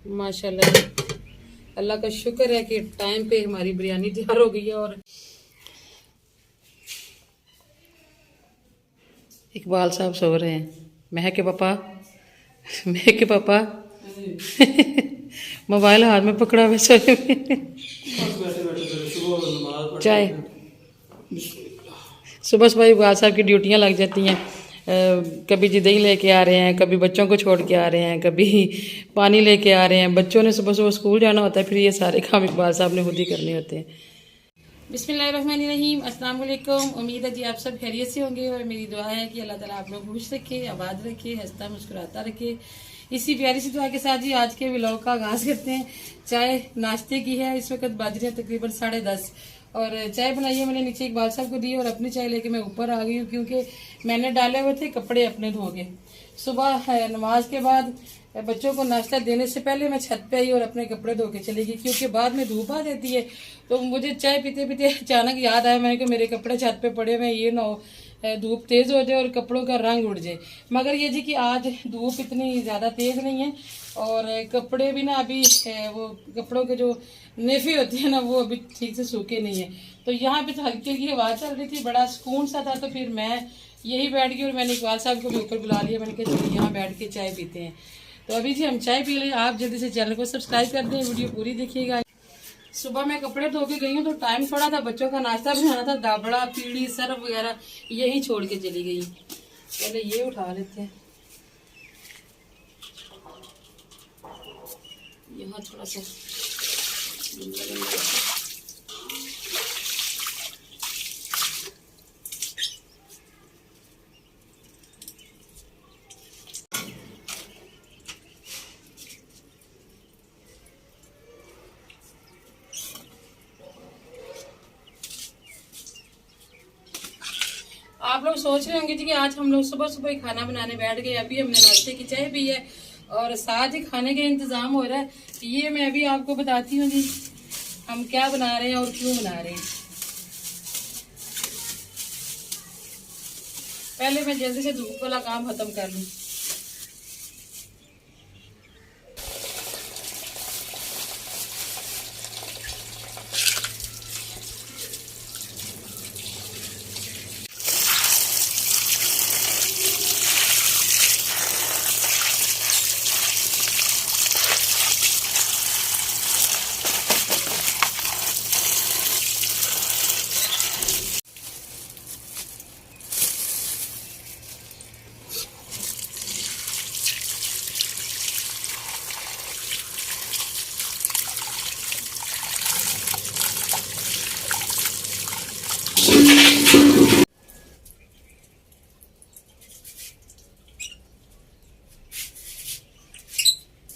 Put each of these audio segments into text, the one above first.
माशाल्लाह, अल्लाह का शुक्र है कि टाइम पे हमारी बिरयानी तैयार हो गई है। और इकबाल साहब सो रहे हैं। महक के पापा मोबाइल हाथ में पकड़ा हुआ सोए में। चाय सुबह सुबह इकबाल साहब की ड्यूटियां लग जाती हैं। कभी जी दही लेके आ रहे हैं, कभी बच्चों को छोड़ के आ रहे हैं, कभी पानी लेके आ रहे हैं। बच्चों ने सुबह सुबह स्कूल जाना होता है, फिर ये सारे काम इकबाल साहब ने खुद ही करने होते हैं। बिस्मिल्लाहिर्रहमानिर्रहीम, अस्सलाम वालेकुम। उम्मीद है जी आप सब खैरियत से होंगे और मेरी दुआ है कि अल्लाह ताला आप लोग खुश रखे, आबाद रखे, हंसता मुस्कुराता रखे। इसी प्यारी सी दुआ के साथ जी आज के व्लॉग का आगाज करते हैं। चाय नाश्ते की है, इस वक्त बज रहे हैं तकरीबन 10:30 और चाय बनाई है मैंने, नीचे इकबाल साहब को दी और अपनी चाय लेके मैं ऊपर आ गई हूँ क्योंकि मैंने डाले हुए थे कपड़े अपने धो के। सुबह नमाज के बाद बच्चों को नाश्ता देने से पहले मैं छत पे आई और अपने कपड़े धो के चली गई क्योंकि बाद में धूप आ जाती है। तो मुझे चाय पीते पीते अचानक याद आया, मैंने कहा मेरे कपड़े छत पे पड़े हुए, ये ना हो धूप तेज हो जाए और कपड़ों का रंग उड़ जाए। मगर ये जी कि आज धूप इतनी ज्यादा तेज नहीं है और कपड़े भी ना अभी वो कपड़ों के जो नेफे होते हैं ना वो अभी ठीक से सूखे नहीं है। तो यहाँ पे तो हल्की हल्की हवा चल रही थी, बड़ा सुकून सा था। तो फिर मैं यही बैठ गई और मैंने इकबाल साहब को भी ऊपर बुला लिया। मैंने कहा चलिए यहाँ बैठ के चाय पीते हैं। तो अभी जी हम चाय पी लें। आप जल्दी से चैनल को सब्सक्राइब कर दें, वीडियो पूरी देखिएगा। सुबह मैं कपड़े धो के गई हूँ तो टाइम थोड़ा था, बच्चों का नाश्ता बनाना था, दाबड़ा पीड़ी सर्फ वगैरह यही छोड़ के चली गई। पहले ये उठा लेते हैं, यहाँ थोड़ा सा आप लोग सोच रहे होंगे जी कि आज हम लोग सुबह सुबह ही खाना बनाने बैठ गए। अभी हमने नाश्ते की चाय पी है और साथ ही खाने का इंतजाम हो रहा है। ये मैं अभी आपको बताती हूँ जी हम क्या बना रहे हैं और क्यों बना रहे हैं। पहले मैं जल्दी से धूप वाला काम खत्म कर लूँ।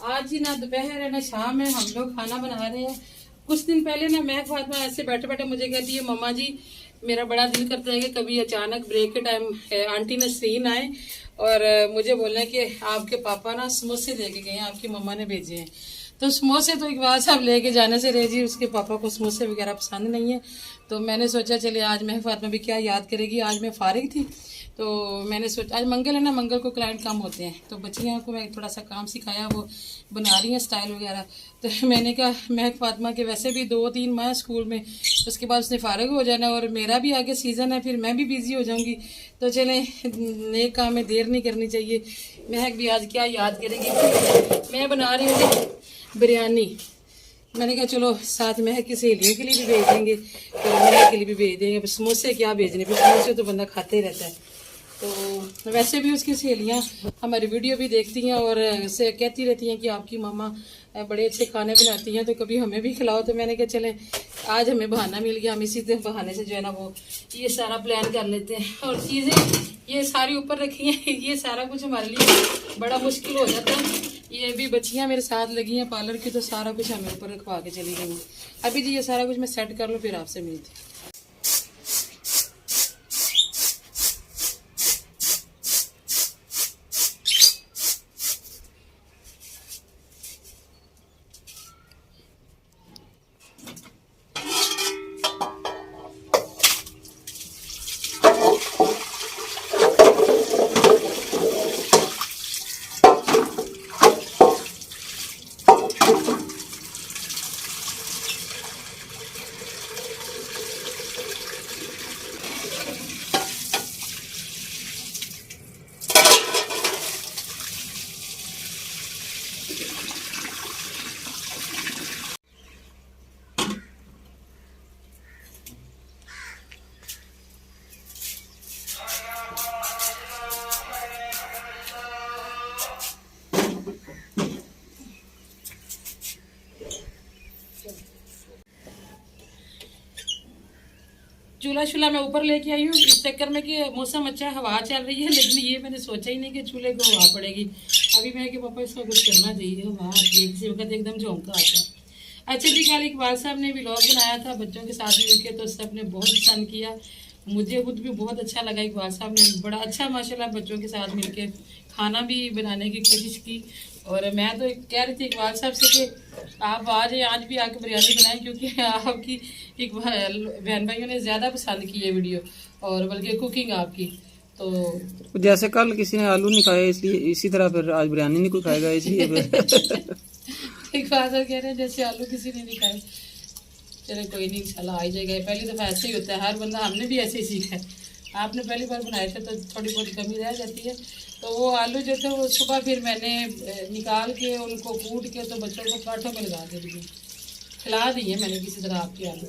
आज ही ना दोपहर है ना शाम है, हम लोग खाना बना रहे हैं। कुछ दिन पहले ना मैं फातिमा ऐसे बैठे बैठे मुझे कहती है मम्मा जी मेरा बड़ा दिल करता है कि कभी अचानक ब्रेक के टाइम आंटी नसरीन आए और मुझे बोले कि आपके पापा ना समोसे लेके गए हैं, आपकी मम्मा ने भेजे हैं। तो समोसे तो इकबाल साहब लेके जाने से रहे जी, उसके पापा को समोसे वगैरह पसंद नहीं है। तो मैंने सोचा चले आज मैं फातिमा भी क्या याद करेगी। आज मैं फारिग थी तो मैंने सोचा आज मंगल है ना, मंगल को क्लाइंट कम होते हैं तो बच्चियों को मैं थोड़ा सा काम सिखाया, वो बना रही हैं स्टाइल वगैरह। तो मैंने कहा मैं फातिमा के वैसे भी 2-3 माह स्कूल में, उसके बाद उसने फारिग हो जाना और मेरा भी आगे सीज़न है, फिर मैं भी बिजी हो जाऊंगी। तो चले नए काम में देर नहीं करनी चाहिए। महक भी आज क्या याद करेगी। मैं बना रही हूँ बिरयानी। मैंने कहा चलो साथ महक की सहेलियों के लिए भी भेज देंगे तो महक के लिए भी भेज देंगे। समोसे क्या भेजने, फिर समोसे तो बंदा खाते ही रहता है। तो वैसे भी उसकी सहेलियाँ हमारी वीडियो भी देखती हैं और से कहती रहती हैं कि आपकी मामा बड़े अच्छे खाने बनाती हैं तो कभी हमें भी खिलाओ। तो मैंने कहा चलें आज हमें बहाना मिल गया, हम इसी बहाने से जो है ना वो ये सारा प्लान कर लेते हैं। और चीज़ें ये सारी ऊपर रखी हैं, ये सारा कुछ हमारे लिए बड़ा मुश्किल हो जाता है। ये भी बच्चियाँ मेरे साथ लगी हैं पार्लर की तो सारा कुछ हमें ऊपर रखवा के चली गई हैं। अभी जी ये सारा कुछ मैं सेट कर लूँ फिर आपसे मिलती हूँ। चूल्हा शूल्हा मैं ऊपर लेके आई हूँ इस चक्कर में कि मौसम अच्छा है, हवा चल रही है, लेकिन ये मैंने सोचा ही नहीं कि चूल्हे को हवा पड़ेगी। अभी मैं कि पापा इसका कुछ करना चाहिए, हवा आती है किसी वक्त एकदम झोंका आता है। अच्छा जी, कल इकबाल साहब ने व्लॉग बनाया था बच्चों के साथ मिलकर, तो सबने बहुत पसंद किया, मुझे खुद भी बहुत अच्छा लगा। इकबाल साहब ने बड़ा अच्छा माशाल्लाह बच्चों के साथ मिलकर खाना भी बनाने की कोशिश की। और मैं तो कह रही थी इकबाल साहब से कि आप आज भी आके बिरयानी बनाएं, क्योंकि आपकी एक बहन भाइयों ने ज़्यादा पसंद की है वीडियो, और बल्कि कुकिंग आपकी। तो जैसे कल किसी ने आलू नहीं खाए, इसलिए इसी तरह फिर आज बिरयानी नहीं कोई खाएगा, इसलिए फिर इकबाल साहब कह रहे हैं जैसे आलू किसी ने नहीं खाए। चलो कोई नहीं, इंशाल्लाह आ ही जाएगा। पहली दफ़ा ऐसे ही होता है, हर बंदा, हमने भी ऐसे ही सीखा है। आपने पहली बार बनाए थे तो थोड़ी बहुत कमी रह जाती है। तो वो आलू जो थे वो सुबह फिर मैंने निकाल के उनको कूट के तो बच्चों को पराठों में लगा के दिए, खिला दिए मैंने किसी तरह आपके आलू।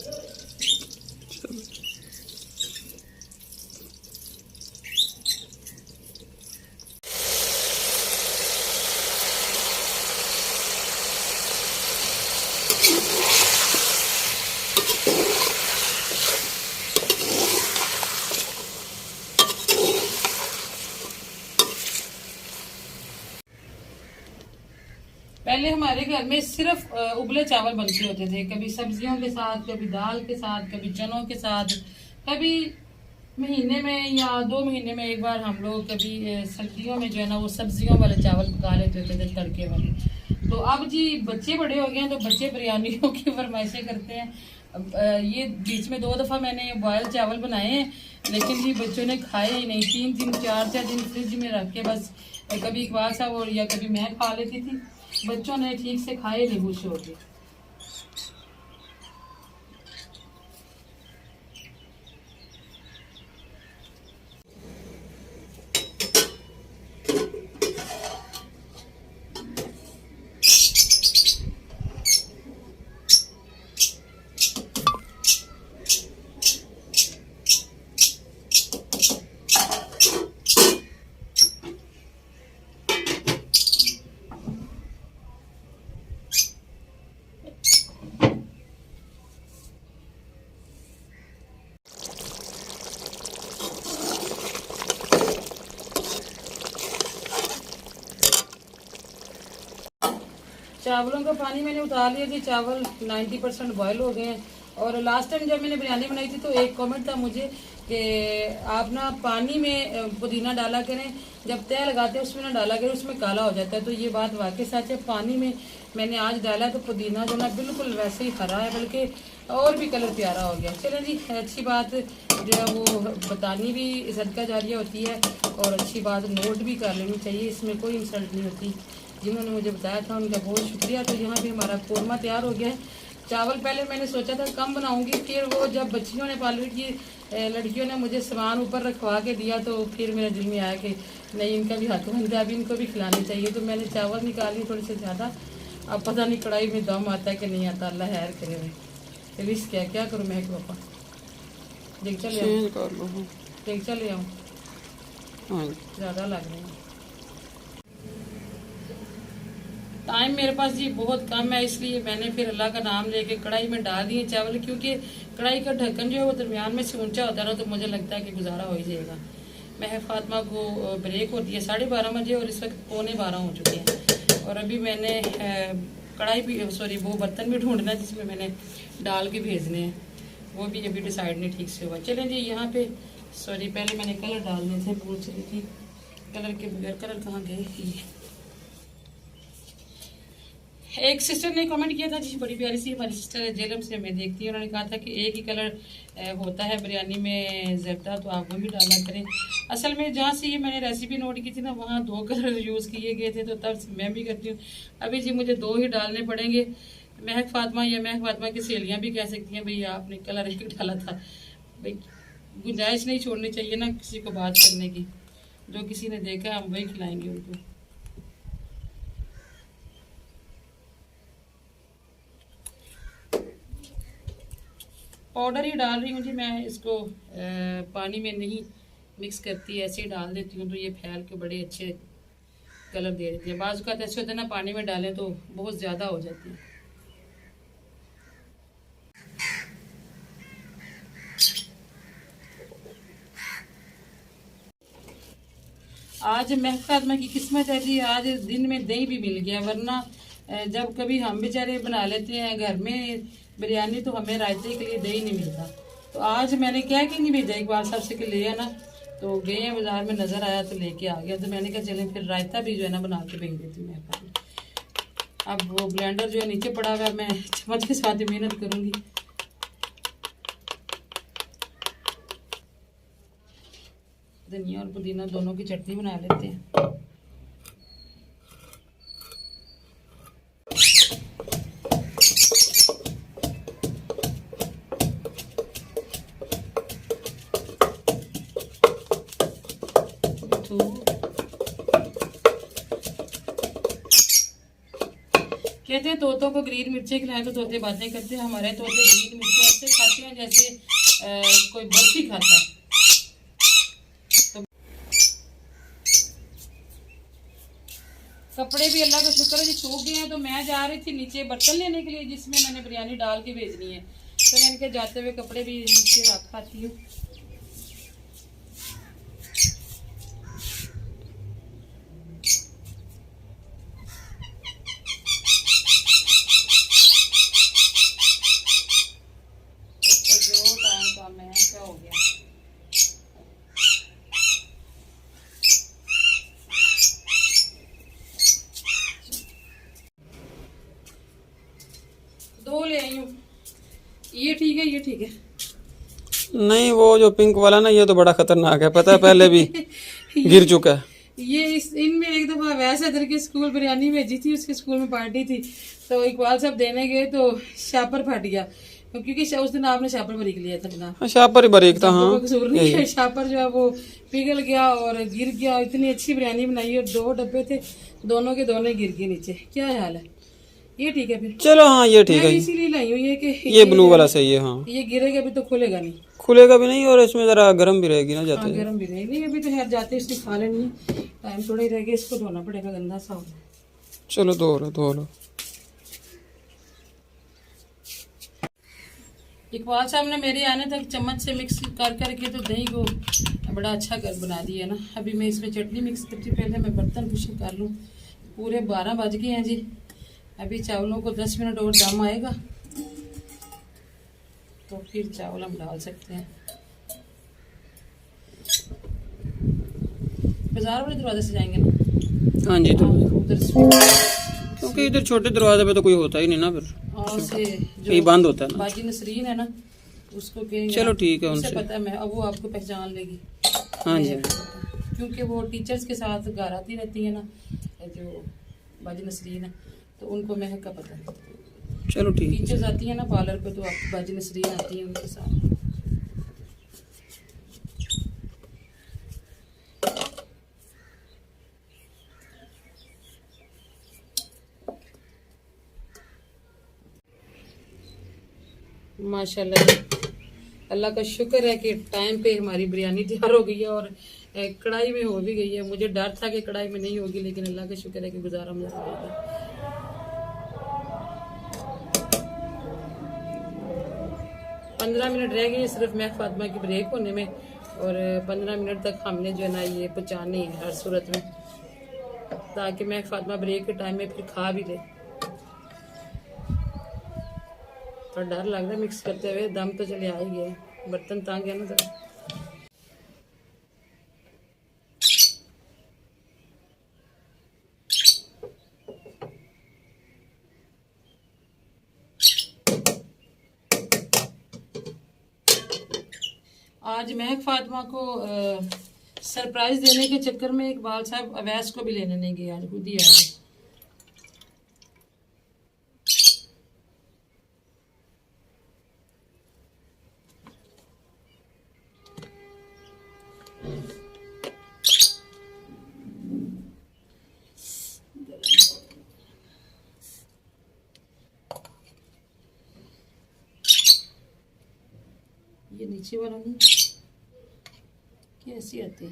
पहले हमारे घर में सिर्फ उबले चावल बनते होते थे, कभी सब्जियों के साथ, कभी दाल के साथ, कभी चनों के साथ, कभी महीने में या 2 महीने में एक बार हम लोग कभी सर्दियों में जो है ना वो सब्जियों वाले चावल पका लेते होते थे, तड़के वाले। तो अब जी बच्चे बड़े हो गए हैं तो बच्चे बिरयानियों की फरमाइशें करते हैं। ये बीच में 2 दफ़ा मैंने बॉयल चावल बनाए हैं, लेकिन जी बच्चों ने खाए ही नहीं। 3 दिन 4 दिन फ्रिज में रख के बस कभी इकबाल साहब और या कभी मैं खा लेती थी, बच्चों ने ठीक से खाए नहीं खुश होके। चावलों का पानी मैंने उतार लिया जी, चावल 90% बॉयल हो गए हैं। और लास्ट टाइम जब मैंने बिरयानी बनाई थी तो एक कमेंट था मुझे कि आप ना पानी में पुदीना डाला करें, जब तय लगाते हैं उसमें ना डाला करें, उसमें काला हो जाता है। तो ये बात वाकई सच है, पानी में मैंने आज डाला तो पुदीना जो ना बिल्कुल वैसे ही हरा है, बल्कि और भी कलर प्यारा हो गया। चलो जी, अच्छी बात जो है वो बतानी भी सदका जारिया होती है, और अच्छी बात नोट भी कर लेनी चाहिए, इसमें कोई इंसल्ट नहीं होती। जिन्होंने मुझे बताया था उनका बहुत शुक्रिया। तो यहाँ पे हमारा कोरमा तैयार हो गया है। चावल पहले मैंने सोचा था कम बनाऊंगी, फिर वो जब बच्चियों ने पार्लर की लड़कियों ने मुझे सामान ऊपर रखवा के दिया तो फिर मेरे दिल में आया कि नहीं, इनका भी हक बनता है, अभी इनको भी खिलानी चाहिए। तो मैंने चावल निकाली थोड़े से ज़्यादा। अब पता नहीं कढ़ाई में दम आता है कि नहीं आता, अल्लाह खैर करे। मैं रिस्क क्या करूँ मैं पापा, देख चले देख चले आऊँ, ज़्यादा लग रहे हैं। टाइम मेरे पास जी बहुत कम है, इसलिए मैंने फिर अल्लाह का नाम लेके कढ़ाई में डाल दिए चावल, क्योंकि कढ़ाई का ढक्कन जो है वो दरमियान में से ऊंचा होता है ना, तो मुझे लगता है कि गुजारा हो ही जाएगा। महक फातिमा को ब्रेक होती है 12:30 बजे और इस वक्त 11:45 हो चुके हैं। और अभी मैंने कढ़ाई भी वो बर्तन भी ढूंढना है जिसमें मैंने डाल के भेजने हैं, वो भी अभी डिसाइड नहीं ठीक से हुआ। चलें जी, यहाँ पे पहले मैंने कलर डालने थे, भूल चली थी। कलर के बगैर कलर कहाँ गए। एक सिस्टर ने कमेंट किया था जी, बड़ी प्यारी सी हमारी सिस्टर जेलम से मैं देखती हूँ, उन्होंने कहा था कि एक ही कलर होता है बिरयानी में ज़रदा, तो आप वो भी डाला करें। असल में जहाँ से ये मैंने रेसिपी नोट की थी ना, वहाँ 2 कलर यूज़ किए गए थे, तो तब मैं भी करती हूँ। अभी जी मुझे 2 ही डालने पड़ेंगे। महक फातिमा या महक फातिमा की सहेलियाँ भी कह सकती हैं भैया आपने कलर एक डाला था। भाई गुंजाइश नहीं छोड़नी चाहिए ना किसी को बात करने की, जो किसी ने देखा हम वही खिलाएंगे उनको। पाउडर ही डाल रही हूँ जी मैं, इसको पानी में नहीं मिक्स करती, ऐसे ही डाल देती हूँ, तो ये फैल के बड़े अच्छे कलर दे देती है। बाज़ का ऐसे होता है ना, पानी में डालें तो बहुत ज़्यादा हो जाती है। आज महफातिमा की किस्मत है जी, आज दिन में दही भी मिल गया, वरना जब कभी हम बेचारे बना लेते हैं घर में बिरयानी तो हमें रायते के लिए दही नहीं मिलता। तो आज मैंने क्या कि नहीं भेजा, इकबाल साहब से कि ले आना, तो गए हैं बाजार में, नज़र आया तो लेके आ गया। तो मैंने कहा चलें फिर रायता भी जो है ना बना के भेज देती हूँ मैं। अब वो ब्लेंडर जो है नीचे पड़ा हुआ है, मैं चम्मच के साथ ही मेहनत करूँगी। धनिया और पुदीना दोनों की चटनी बना लेते हैं। कहते हैं तोतों को ग्रीन मिर्ची खिलाएं तो तोते बातें करते हैं। हमारे तोते ग्रीन मिर्ची ऐसे खाते हैं जैसे कोई बर्फी खाता है। तो कपड़े भी अल्लाह का शुक्र है जी सूख गए हैं। तो मैं जा रही थी नीचे बर्तन लेने के लिए जिसमें मैंने बिरयानी डाल के भेजनी है। तो मैंने कहा जाते हुए कपड़े भी नीचे रख आती हूँ। हो गया दो ले आई हूँ। ये ठीक है, ये ठीक है। नहीं वो जो पिंक वाला ना ये तो बड़ा खतरनाक है, पता है पहले भी गिर चुका है। ये इनमें एक दफा वैसे इधर के स्कूल बिरयानी भेजी थी, उसके स्कूल में पार्टी थी, तो इकबाल साहब देने गए तो शापर फट गया, क्योंकि उस दिन आपने शापर बरीक लिया था जनाब। शापर ही बरीक था। हाँ कसूर नहीं है, शापर जो है वो पिघल गया और गिर गया। इतनी अच्छी बिरयानी बनाई और 2 डब्बे थे, दोनों के दोनों गिर गए नीचे। क्या हाल है? ये ठीक है फिर, चलो हाँ ये ठीक है। इसीलिए लाई हूँ ये कि ये ब्लू वाला सही है। हाँ ये गिरेगा भी तो खुलेगा नहीं, खुलेगा भी नहीं और इसमें जरा गर्म भी रहेगी ना जाते। गर्म भी रहेगी। नहीं अभी तो यार जाते इसने खा लेनी, टाइम थोड़ा ही रह गया, इसको धोना पड़ेगा, गंदा सा हो गया। चलो धो लो। इकबाल साहब ने मेरे आने तक चम्मच से मिक्स कर करके तो दही को बड़ा अच्छा कर बना दिया ना। अभी मैं इसमें चटनी मिक्स करती हूँ, पहले मैं बर्तन कुछ कर लूँ। पूरे 12 बज गए हैं जी। अभी चावलों को 10 मिनट और दम आएगा तो फिर चावल हम डाल सकते हैं। बाजार वाले दरवाजे से जाएंगे ना? हाँ जी, तो उधर से, क्योंकि इधर छोटे दरवाजे पे तो कोई होता ही नहीं ना, फिर और से ये बंद होता है ना। बाजी नसरीन है ना, उसको कहेंगे। चलो ठीक है, उनसे पता है मैं, अब वो आपको पहचान लेगी। हाँ जी, क्योंकि वो टीचर्स के साथ घर आती रहती है ना, जो बाजी नसरीन है, तो उनको महक का पता है। चलो ठीक है। टीचर्स आती है ना पार्लर पे, तो आपकी बाजी नसरीन आती है उनके साथ। माशाल्लाह, अल्लाह का शुक्र है कि टाइम पे हमारी बिरयानी तैयार हो गई है और कढ़ाई में हो भी गई है। मुझे डर था कि कढ़ाई में नहीं होगी, लेकिन अल्लाह का शुक्र है कि गुजारा मुझे हो गया। 15 मिनट रह गए सिर्फ महक फातिमा की ब्रेक होने में, और 15 मिनट तक हमने जो है ना ये पहुँचानी है हर सूरत में, ताकि महक फातिमा ब्रेक के टाइम में फिर खा भी ले। थोड़ा डर लग रहा है मिक्स करते हुए, दम तो चले आ ही गया, बर्तन तंग है ना जरा। आज महक फातिमा को सरप्राइज देने के चक्कर में इकबाल साहब अवैस को भी लेने नहीं गए, आज खुद ही आए। ये नीचे वाला नहीं, कैसी आती है?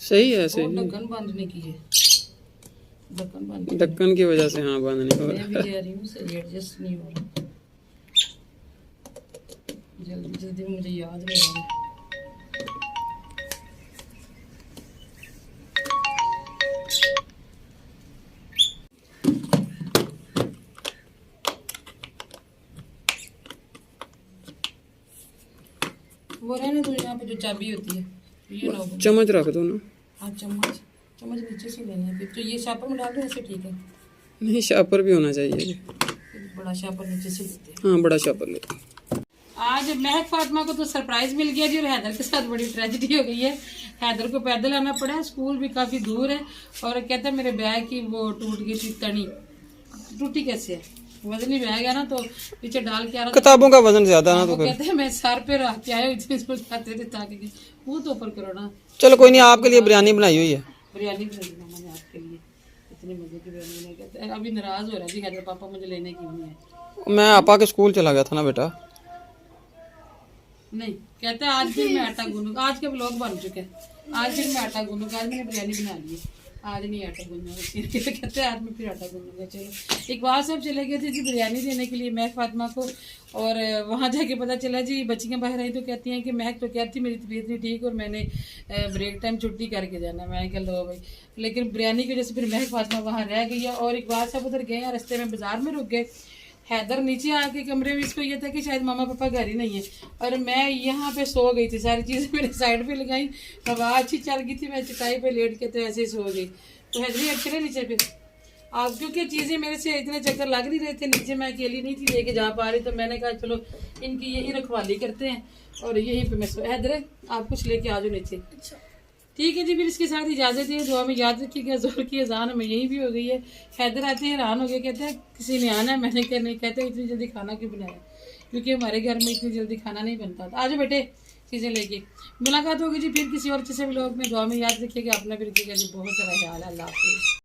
सही है ऐसे। ढक्कन बंद नहीं की है, ढक्कन की वजह से हाँ बंद नहीं हो रहा। मैं भी कह रही हूँ सही एडजस्ट नहीं हो रहा। जल्दी जल्दी मुझे याद नहीं आ रहा। वो रहने तो यहाँ पे जो चाबी होती है ये लो। चम्मच रख दो ना। हाँ चम्मच चम्मच नीचे से लेना है फिर तो ये शापर में डाल दो ऐसे ठीक है। नहीं शापर भी होना चाहिए। फिर बड़ा शापर नीचे से लेते हैं। हाँ बड़ा शापर लेते हैं। आज महक फातिमा को तो सरप्राइज मिल गया जी और हैदर के साथ बड़ी ट्रेजेडी हो गई है। हैदर को पैदल आना पड़ा है, स्कूल भी काफी दूर है और कहता है मेरे बैग की वो टूट गई थी तनी। टूटी कैसे है? वजनी बैग है ना तो पीछे डाल के आ रहा था। किताबों का वजन ज्यादा ना तो फिर कहते हैं मैं सर पे रख के आया इतने स्कूल जाते थे ताकि वो तो ऊपर करो ना। चलो कोई नहीं, आपके लिए बिरयानी बनाई हुई है। बिरयानी बनाई मैंने आपके लिए, इतने मजे की बिरयानी बनाई। कहते हैं अभी नाराज हो रहा है जी हैदर पापा मुझे लेने की नहीं है। मैं आपा के स्कूल चला गया था ना बेटा। नहीं कहते हैं आज फिर मैं आटा गूंदूंगा। आज के ब्लॉग बन चुके हैं, आज फिर मैं आटा गूंदूंगा। आज मैंने बिरयानी बना ली है, आज नहीं आटा गूंदूंगा। कहते हैं आज मैं फिर आटा गूंदूंगा। चलो एक बार सब चले गए थे जी बिरयानी देने के लिए महक फातिमा को और वहाँ जाके पता चला जी बच्चियाँ बाहर आई तो कहती हैं कि महक तो कहती मेरी तबीयत नहीं ठीक और मैंने ब्रेक टाइम छुट्टी करके जाना। मैं कह लो भाई, लेकिन बिरयानी की वजह से फिर महक फातिमा वहाँ रह गई है। और एक बार सब उधर गए हैं, रास्ते में बाजार में रुक गए। हैदर नीचे आके कमरे में, इसको ये था कि शायद मामा पापा घर ही नहीं है और मैं यहाँ पे सो गई थी। सारी चीज़ें मेरे साइड पे लगाई, हवा अच्छी चल गई थी, मैं चटाई पे लेट के तो ऐसे ही सो गई। तो हैदरी चले नीचे पे आप, क्योंकि चीज़ें मेरे से इतने चक्कर लग नहीं रहे थे नीचे, मैं अकेली नहीं थी लेके जा पा रही, तो मैंने कहा चलो इनकी यही रखवाली करते हैं और यहीं पे मैं सो। हैदर आप कुछ लेके आ जाओ नीचे। ठीक है जी, फिर इसके साथ इजाज़त है। दुआ में याद रखिएगा ज़ोर की अजान हमें यहीं भी हो गई है। हैदर आते हैं हैरान हो गए, कहते हैं किसी ने आना है। मैंने क्या नहीं, कहते इतनी जल्दी खाना क्यों बनाया, क्योंकि हमारे घर में इतनी जल्दी खाना नहीं बनता था। आज बेटे चीज़ें लेके मुलाकात होगी जी फिर किसी और अच्छे से व्लॉग में। दुआ में याद रखिएगा अपना, फिर जी बहुत सारा ख्याल है। अल्लाह हाफिज़।